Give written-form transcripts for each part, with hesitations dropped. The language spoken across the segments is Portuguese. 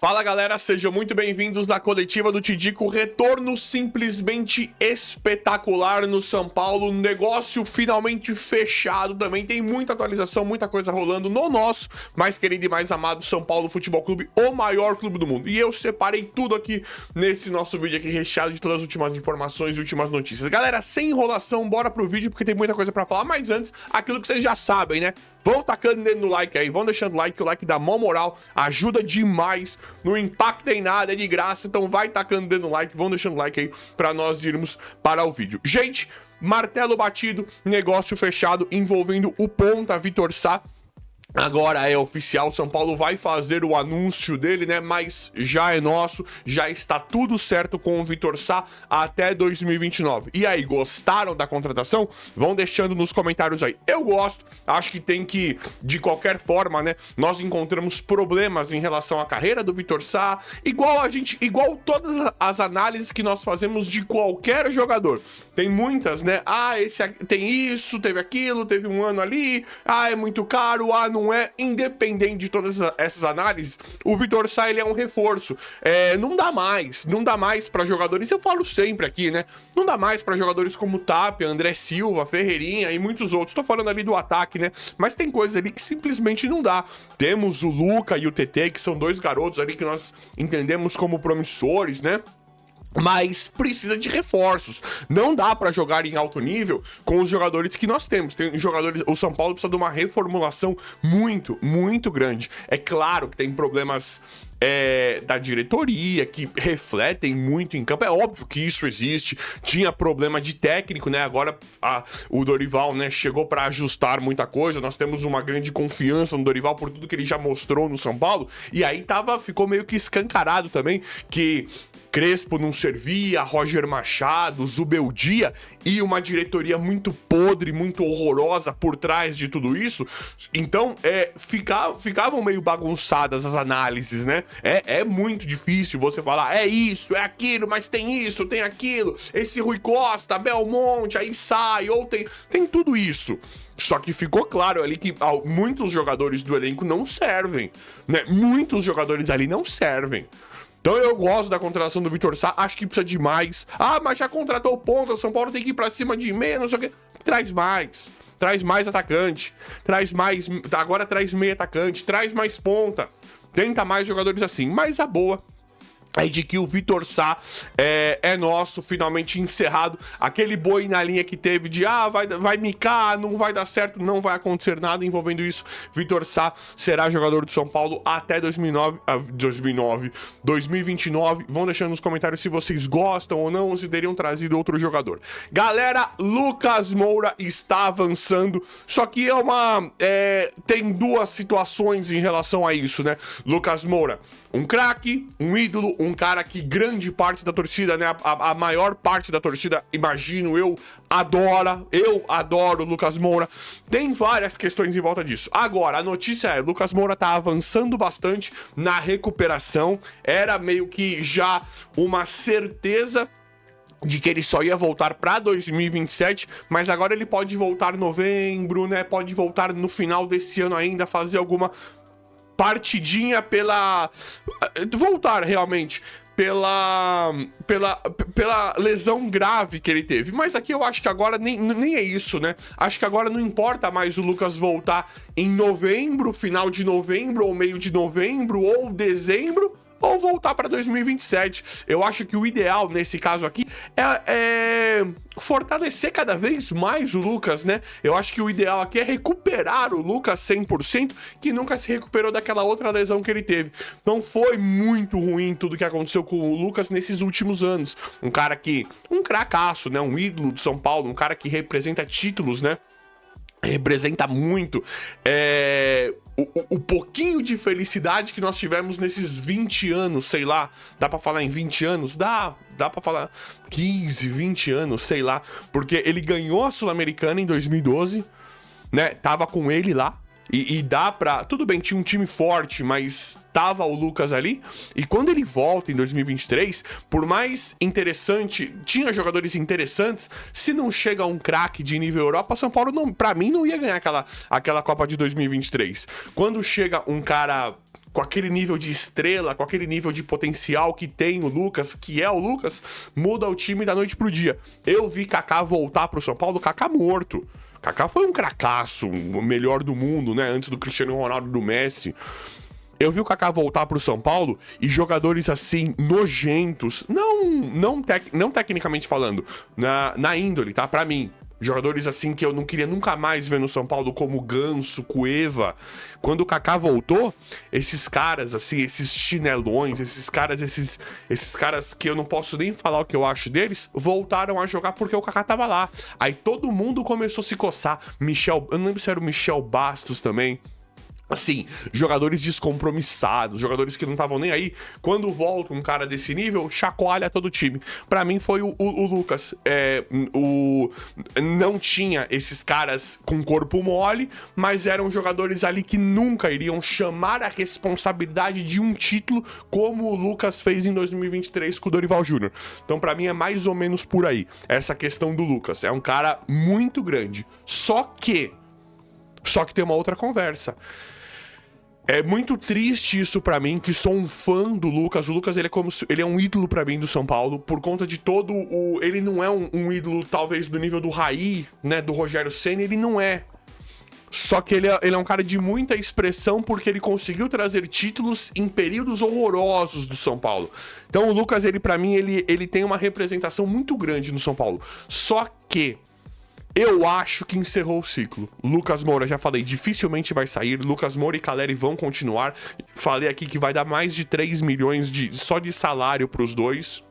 Fala galera, sejam muito bem-vindos à coletiva do Tidico. Retorno simplesmente espetacular no São Paulo, negócio finalmente fechado também. Tem muita atualização, muita coisa rolando no nosso mais querido e mais amado São Paulo Futebol Clube, o maior clube do mundo. E eu separei tudo aqui nesse nosso vídeo aqui, recheado de todas as últimas informações e últimas notícias. Galera, sem enrolação, bora pro vídeo porque tem muita coisa pra falar. Mas antes, aquilo que vocês já sabem, né? Vão tacando dedo no like aí, vão deixando like, o like dá mó moral, ajuda demais, não impacta em nada, é de graça, então vai tacando dedo no like, vão deixando like aí pra nós irmos para o vídeo. Gente, martelo batido, negócio fechado envolvendo o ponta Vitor Sá. Agora é oficial, São Paulo vai fazer o anúncio dele, né? Mas já é nosso, já está tudo certo com o Vitor Sá até 2029. E aí, gostaram da contratação? Vão deixando nos comentários aí. Eu gosto, acho que tem que, de qualquer forma, né? Nós encontramos problemas em relação à carreira do Vitor Sá, igual todas as análises que nós fazemos de qualquer jogador. Tem muitas, né? Esse tem isso, teve aquilo, teve um ano ali, é muito caro, não é. Independente de todas essas análises, o Vitor Sá, ele é um reforço. Não dá mais para jogadores, eu falo sempre aqui, né? Não dá mais para jogadores como Tapia, André Silva, Ferreirinha e muitos outros. Tô falando ali do ataque, né? Mas tem coisas ali que simplesmente não dá. Temos o Luca e o TT, que são dois garotos ali que nós entendemos como promissores, né? Mas precisa de reforços. Não dá pra jogar em alto nível com os jogadores que nós temos. Tem jogadores. O São Paulo precisa de uma reformulação muito grande. É claro que tem problemas da diretoria que refletem muito em campo. É óbvio que isso existe. Tinha problema de técnico, né? Agora o Dorival, né, chegou pra ajustar muita coisa. Nós temos uma grande confiança no Dorival por tudo que ele já mostrou no São Paulo. E aí ficou meio que escancarado também que Crespo não servia, Roger Machado, Zubeldia e uma diretoria muito podre, muito horrorosa por trás de tudo isso. Então, ficavam meio bagunçadas as análises, né? É muito difícil você falar, é isso, é aquilo, mas tem isso, tem aquilo, esse Rui Costa, Belmonte, aí sai, ou tem tudo isso. Só que ficou claro ali que muitos jogadores do elenco não servem, né? Muitos jogadores ali não servem. Então eu gosto da contratação do Vitor Sá, acho que precisa de mais. Mas já contratou o ponta, São Paulo tem que ir pra cima de meia, não sei o que. Traz mais atacante, agora traz meio atacante, traz mais ponta. Tenta mais jogadores assim, mas a boa é de que o Vitor Sá é nosso, finalmente encerrado. Aquele boi na linha que teve de vai micar, não vai dar certo, não vai acontecer nada envolvendo isso. Vitor Sá será jogador do São Paulo até 2029. Vão deixando nos comentários se vocês gostam ou não, ou se teriam trazido outro jogador. Galera, Lucas Moura está avançando, só que tem duas situações em relação a isso, né? Lucas Moura, um craque, um ídolo, um cara que grande parte da torcida, né, a maior parte da torcida, imagino eu adoro o Lucas Moura. Tem várias questões em volta disso. Agora, a notícia é, Lucas Moura tá avançando bastante na recuperação, era meio que já uma certeza de que ele só ia voltar pra 2027, mas agora ele pode voltar em novembro, né, pode voltar no final desse ano ainda, fazer alguma partidinha voltar realmente pela lesão grave que ele teve. Mas aqui eu acho que agora nem é isso, né? Acho que agora não importa mais o Lucas voltar em novembro, final de novembro, ou meio de novembro, ou dezembro, ou voltar para 2027. Eu acho que o ideal nesse caso aqui é fortalecer cada vez mais o Lucas, né? Eu acho que o ideal aqui é recuperar o Lucas 100%, que nunca se recuperou daquela outra lesão que ele teve. Então foi muito ruim tudo que aconteceu com o Lucas nesses últimos anos. Um cracaço, né? Um ídolo de São Paulo, um cara que representa títulos, né? Representa muito o pouquinho de felicidade que nós tivemos nesses 20 anos, sei lá, dá pra falar em 20 anos? Dá pra falar 15, 20 anos, sei lá, porque ele ganhou a Sul-Americana em 2012, né, tava com ele lá, e dá pra... Tudo bem, tinha um time forte, mas tava o Lucas ali. E quando ele volta em 2023, por mais interessante... Tinha jogadores interessantes. Se não chega um craque de nível Europa, São Paulo, pra mim, não ia ganhar aquela Copa de 2023. Quando chega um cara com aquele nível de estrela, com aquele nível de potencial que tem o Lucas, que é o Lucas, muda o time da noite pro dia. Eu vi Kaká voltar pro São Paulo, Kaká morto. Kaká foi um cracaço, o melhor do mundo, né? Antes do Cristiano Ronaldo e do Messi. Eu vi o Kaká voltar pro São Paulo e jogadores assim, nojentos, não tecnicamente falando, na índole, tá? Pra mim. Jogadores assim que eu não queria nunca mais ver no São Paulo, como Ganso, Cueva. Quando o Kaká voltou, esses caras, assim, esses chinelões, esses caras que eu não posso nem falar o que eu acho deles, voltaram a jogar porque o Kaká tava lá. Aí todo mundo começou a se coçar. Eu não lembro se era o Michel Bastos também. Assim, jogadores descompromissados, jogadores que não estavam nem aí. Quando volta um cara desse nível, chacoalha todo o time. Pra mim foi o Lucas. Não tinha esses caras com corpo mole, mas eram jogadores ali que nunca iriam chamar a responsabilidade de um título como o Lucas fez em 2023 com o Dorival Júnior. Então pra mim é mais ou menos por aí, essa questão do Lucas. É um cara muito grande. Só que tem uma outra conversa. É muito triste isso pra mim, que sou um fã do Lucas. O Lucas, ele é um ídolo pra mim do São Paulo, por conta de todo o... Ele não é um ídolo, talvez, do nível do Raí, né, do Rogério Ceni, ele não é. Só que ele é um cara de muita expressão, porque ele conseguiu trazer títulos em períodos horrorosos do São Paulo. Então o Lucas, pra mim, ele tem uma representação muito grande no São Paulo. Só que eu acho que encerrou o ciclo. Lucas Moura, já falei, dificilmente vai sair. Lucas Moura e Caleri vão continuar. Falei aqui que vai dar mais de 3 milhões só de salário pros dois.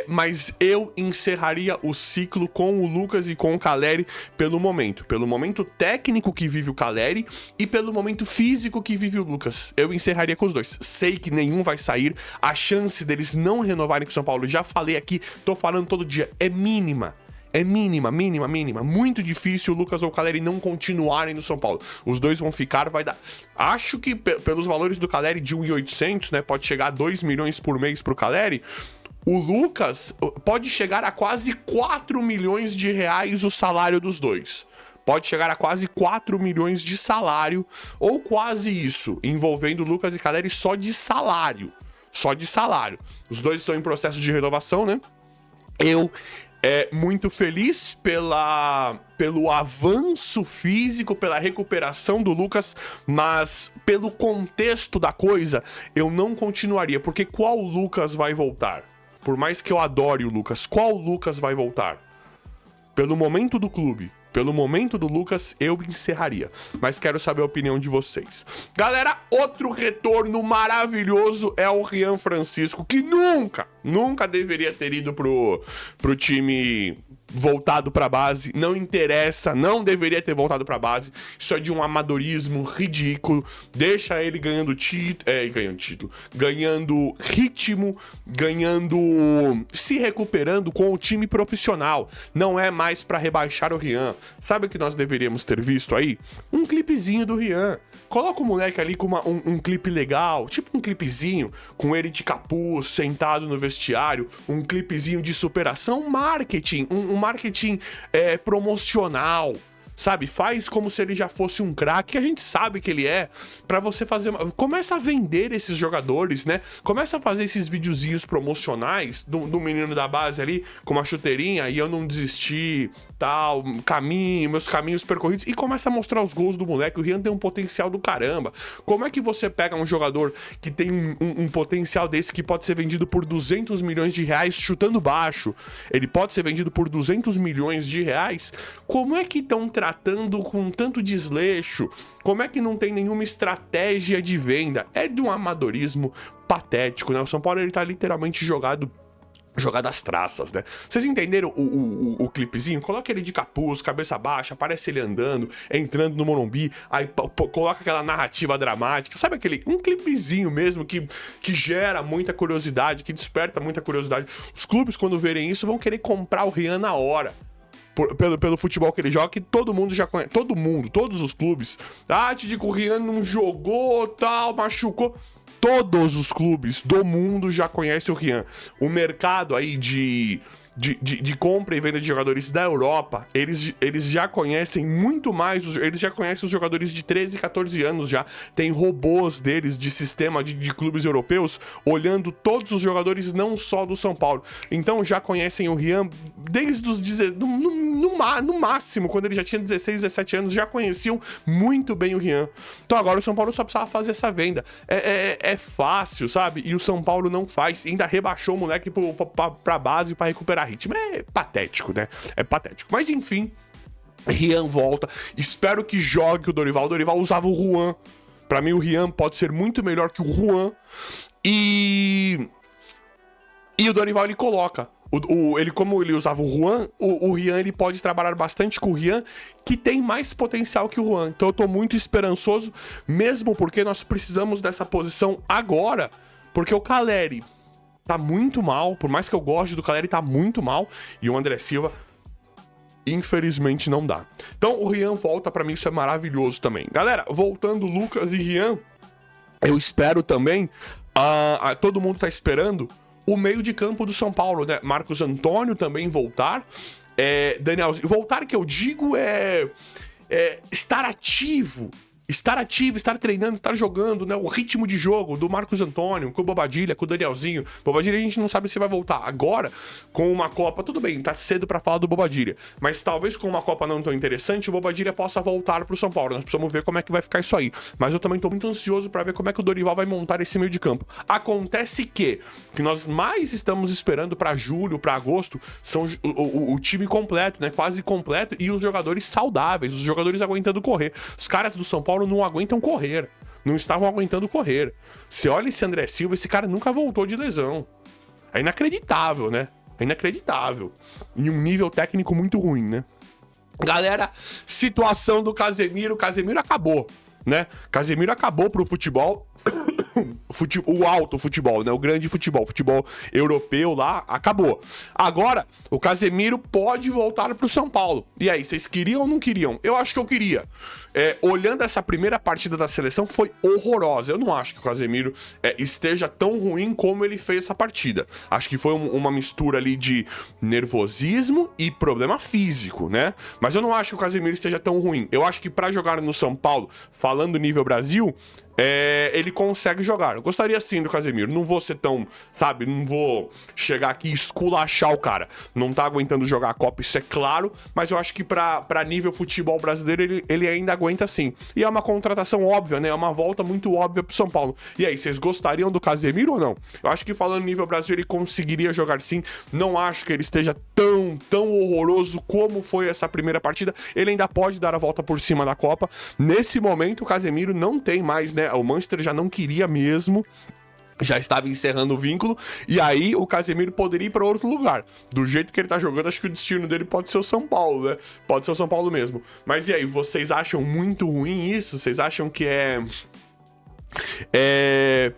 Mas eu encerraria o ciclo com o Lucas e com o Caleri pelo momento técnico que vive o Caleri e pelo momento físico que vive o Lucas. Eu encerraria com os dois. Sei que nenhum vai sair, a chance deles não renovarem com o São Paulo, já falei aqui, tô falando todo dia, é mínima. É mínima. Muito difícil o Lucas ou o Caleri não continuarem no São Paulo. Os dois vão ficar, vai dar... Acho que pelos valores do Caleri de 1.800, né? Pode chegar a 2 milhões por mês pro Caleri. O Lucas pode chegar a quase 4 milhões de reais o salário dos dois. Pode chegar a quase 4 milhões de salário, ou quase isso, envolvendo Lucas e Caleri só de salário. Os dois estão em processo de renovação, né? Muito feliz pelo avanço físico, pela recuperação do Lucas, mas pelo contexto da coisa, eu não continuaria, porque qual Lucas vai voltar? Por mais que eu adore o Lucas, qual Lucas vai voltar? Pelo momento do clube, pelo momento do Lucas, eu encerraria. Mas quero saber a opinião de vocês. Galera, outro retorno maravilhoso é o Rian Francisco, que nunca deveria ter ido pro time voltado pra base. Não interessa, não deveria ter voltado pra base. Isso é de um amadorismo ridículo. Deixa ele ganhando título, ganhando ritmo, se recuperando com o time profissional. Não é mais pra rebaixar o Rian. Sabe o que nós deveríamos ter visto aí? Um clipezinho do Rian. Coloca o moleque ali com um clipe legal, tipo um clipezinho, com ele de capuz, sentado no vestiário, um clipezinho de superação, marketing, um marketing promocional. Sabe, faz como se ele já fosse um craque, que a gente sabe que ele é, pra você fazer... Começa a vender esses jogadores, né? Começa a fazer esses videozinhos promocionais do menino da base ali, com uma chuteirinha, e eu não desisti, tal, meus caminhos percorridos, e começa a mostrar os gols do moleque. O Rian tem um potencial do caramba. Como é que você pega um jogador que tem um potencial desse, que pode ser vendido por 200 milhões de reais chutando baixo? Ele pode ser vendido por 200 milhões de reais? Como é que estão tratando com tanto desleixo? Como é que não tem nenhuma estratégia de venda? É de um amadorismo patético, né? O São Paulo, ele tá literalmente jogado às traças, né? Vocês entenderam o clipezinho? Coloca ele de capuz, cabeça baixa, aparece ele andando, entrando no Morumbi, aí coloca aquela narrativa dramática, sabe um clipezinho mesmo que gera muita curiosidade, que desperta muita curiosidade. Os clubes, quando verem isso, vão querer comprar o Rian na hora. Pelo futebol que ele joga, que todo mundo já conhece. Todos os clubes. Te digo, o Rian não jogou, tal, machucou. Todos os clubes do mundo já conhecem o Rian. O mercado aí de de compra e venda de jogadores da Europa, eles já conhecem muito mais, eles já conhecem os jogadores de 13, 14 anos já. Tem robôs deles de sistema de clubes europeus olhando todos os jogadores, não só do São Paulo. Então já conhecem o Rian desde os no máximo, quando ele já tinha 16, 17 anos, já conheciam muito bem o Rian. Então agora o São Paulo só precisava fazer essa venda. É fácil, sabe? E o São Paulo não faz. Ainda rebaixou o moleque pra base pra recuperar ritmo. É patético, né? É patético. Mas enfim, Rian volta. Espero que jogue o Dorival. O Dorival usava o Juan. Pra mim o Rian pode ser muito melhor que o Juan. E o Dorival ele coloca. Como ele usava o Juan, o Rian ele pode trabalhar bastante com o Rian, que tem mais potencial que o Juan. Então eu tô muito esperançoso, mesmo porque nós precisamos dessa posição agora, porque o Calleri tá muito mal, por mais que eu goste do Calleri, tá muito mal, e o André Silva, infelizmente, não dá. Então o Rian volta, pra mim isso é maravilhoso também. Galera, voltando Lucas e Rian, eu espero também, todo mundo tá esperando, o meio de campo do São Paulo, né? Marcos Antônio também voltar. Danielzinho. Voltar, que eu digo, estar ativo. Estar treinando, estar jogando, né? O ritmo de jogo do Marcos Antônio, com o Bobadilha, com o Danielzinho. Bobadilha a gente não sabe se vai voltar. Agora, com uma Copa, tudo bem, tá cedo pra falar do Bobadilha. Mas talvez com uma Copa não tão interessante, o Bobadilha possa voltar pro São Paulo. Nós precisamos ver como é que vai ficar isso aí. Mas eu também tô muito ansioso pra ver como é que o Dorival vai montar esse meio de campo. Acontece que nós mais estamos esperando pra julho, pra agosto, são o time completo, né? Quase completo, e os jogadores saudáveis, os jogadores aguentando correr. Os caras do São Paulo não aguentam correr. Não estavam aguentando correr. Você olha esse André Silva, esse cara nunca voltou de lesão. É inacreditável, né? É inacreditável. Em um nível técnico muito ruim, né? Galera, situação do Casemiro. Casemiro acabou, né? Casemiro acabou pro futebol. O alto futebol, né? O grande futebol europeu lá, acabou. Agora, o Casemiro pode voltar pro São Paulo. E aí, vocês queriam ou não queriam? Eu acho que eu queria. Olhando essa primeira partida da seleção, foi horrorosa. Eu não acho que o Casemiro esteja tão ruim como ele fez essa partida. Acho que foi uma mistura ali de nervosismo e problema físico, né? Mas eu não acho que o Casemiro esteja tão ruim. Eu acho que pra jogar no São Paulo, falando nível Brasil, ele consegue jogar. Eu gostaria sim do Casemiro. Não vou ser tão, sabe, não vou chegar aqui e esculachar o cara. Não tá aguentando jogar a Copa, isso é claro, mas eu acho que pra nível futebol brasileiro ele ainda aguenta sim. E é uma contratação óbvia, né? É uma volta muito óbvia pro São Paulo. E aí, vocês gostariam do Casemiro ou não? Eu acho que falando nível Brasil ele conseguiria jogar sim. Não acho que ele esteja tão horroroso como foi essa primeira partida. Ele ainda pode dar a volta por cima da Copa. Nesse momento o Casemiro não tem mais, né? O Manchester já não queria mesmo, já estava encerrando o vínculo, e aí o Casemiro poderia ir para outro lugar. Do jeito que ele tá jogando, acho que o destino dele pode ser o São Paulo, né? Pode ser o São Paulo mesmo. Mas e aí, vocês acham muito ruim isso? Vocês acham que é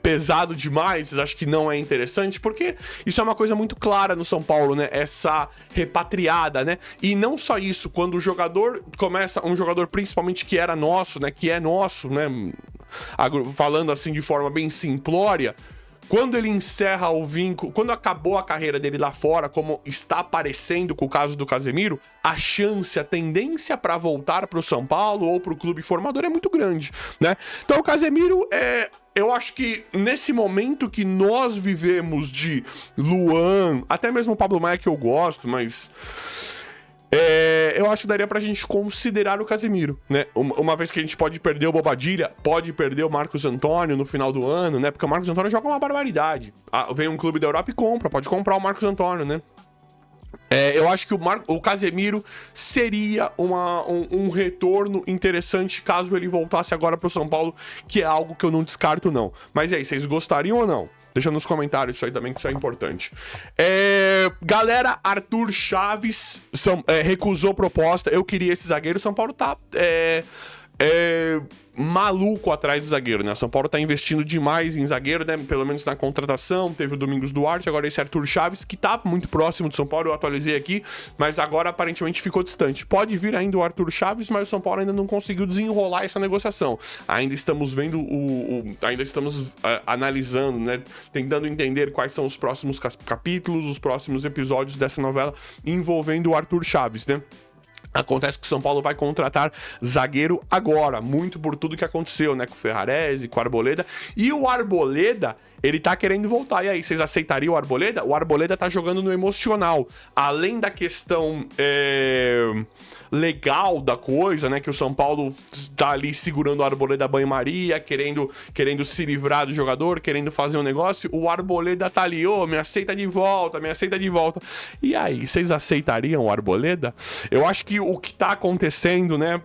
pesado demais? Vocês acham que não é interessante? Porque isso é uma coisa muito clara no São Paulo, né? Essa repatriada, né? E não só isso, quando o jogador começa, um jogador principalmente que era nosso, né? Que é nosso, né? Falando assim de forma bem simplória, quando ele encerra o vínculo, quando acabou a carreira dele lá fora, como está aparecendo com o caso do Casemiro, a chance, a tendência para voltar pro São Paulo ou pro clube formador é muito grande, né? Então o Casemiro eu acho que nesse momento que nós vivemos de Luan, até mesmo o Pablo Maia que eu gosto, mas eu acho que daria pra gente considerar o Casemiro, né? Uma vez que a gente pode perder o Bobadilha, pode perder o Marcos Antônio no final do ano, né? Porque o Marcos Antônio joga uma barbaridade. Vem um clube da Europa e pode comprar o Marcos Antônio, né? Eu acho que o Casemiro seria um retorno interessante caso ele voltasse agora pro São Paulo, que é algo que eu não descarto, não. Mas e aí, vocês gostariam ou não? Deixa nos comentários isso aí também, que isso é importante. Galera, Arthur Chaves recusou proposta. Eu queria esse zagueiro. São Paulo tá maluco atrás de zagueiro, né? O São Paulo tá investindo demais em zagueiro, né? Pelo menos na contratação. Teve o Domingos Duarte, agora esse Arthur Chaves, que tá muito próximo do São Paulo, eu atualizei aqui, mas agora aparentemente ficou distante. Pode vir ainda o Arthur Chaves, mas o São Paulo ainda não conseguiu desenrolar essa negociação. Ainda estamos vendo ainda estamos analisando, né? Tentando entender quais são os próximos capítulos, os próximos episódios dessa novela envolvendo o Arthur Chaves, né? Acontece que o São Paulo vai contratar zagueiro agora, muito por tudo que aconteceu, né? Com o Ferrarese, com o Arboleda. E o Arboleda, ele tá querendo voltar. E aí, vocês aceitariam o Arboleda? O Arboleda tá jogando no emocional. Além da questão legal da coisa, né? Que o São Paulo tá ali segurando o Arboleda banho-maria, querendo se livrar do jogador, querendo fazer um negócio. O Arboleda tá ali, me aceita de volta, me aceita de volta. E aí, vocês aceitariam o Arboleda? Eu acho que o que tá acontecendo, né,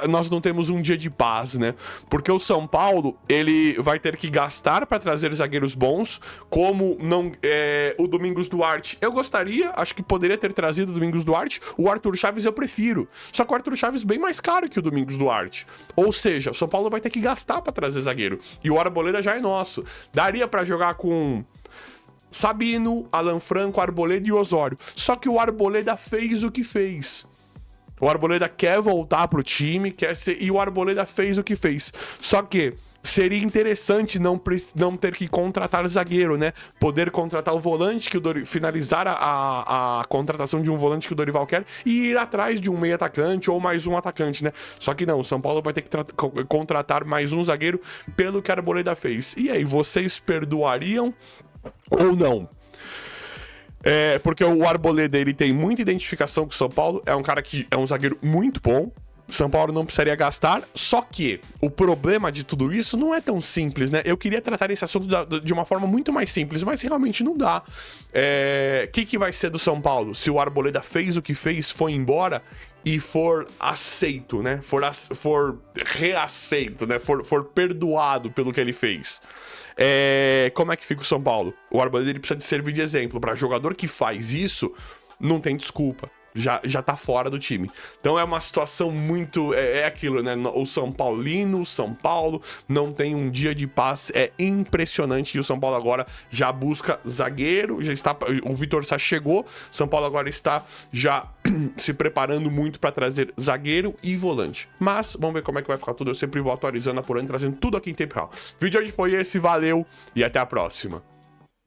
nós não temos um dia de paz, né? Porque o São Paulo, ele vai ter que gastar para trazer zagueiros bons, como o Domingos Duarte. Eu gostaria, acho que poderia ter trazido o Domingos Duarte. O Arthur Chaves eu prefiro. Só que o Arthur Chaves bem mais caro que o Domingos Duarte. Ou seja, o São Paulo vai ter que gastar para trazer zagueiro. E o Arboleda já é nosso. Daria para jogar com Sabino, Alan Franco, Arboleda e Osório. Só que o Arboleda fez o que fez. O Arboleda quer voltar pro time, e o Arboleda fez o que fez. Só que seria interessante não ter que contratar zagueiro, né? Poder contratar o volante, finalizar a contratação de um volante que o Dorival quer e ir atrás de um meio atacante ou mais um atacante, né? Só que não, o São Paulo vai ter que contratar mais um zagueiro pelo que a Arboleda fez. E aí, vocês perdoariam ou não? Porque o Arboleda, ele tem muita identificação com o São Paulo, é um cara que é um zagueiro muito bom. São Paulo não precisaria gastar, só que o problema de tudo isso não é tão simples, né? Eu queria tratar esse assunto de uma forma muito mais simples, mas realmente não dá. Que vai ser do São Paulo se o Arboleda fez o que fez, foi embora e for aceito, né? For reaceito, né? For perdoado pelo que ele fez. Como é que fica o São Paulo? O Arboleda, ele precisa de servir de exemplo. Para jogador que faz isso, não tem desculpa. Já tá fora do time. Então é uma situação muito... aquilo, né? O São Paulo não tem um dia de paz. É impressionante. E o São Paulo agora já busca zagueiro. O Vitor Sá chegou. São Paulo agora está já se preparando muito para trazer zagueiro e volante. Mas vamos ver como é que vai ficar tudo. Eu sempre vou atualizando, apurando, trazendo tudo aqui em tempo real. O vídeo de hoje foi esse. Valeu e até a próxima.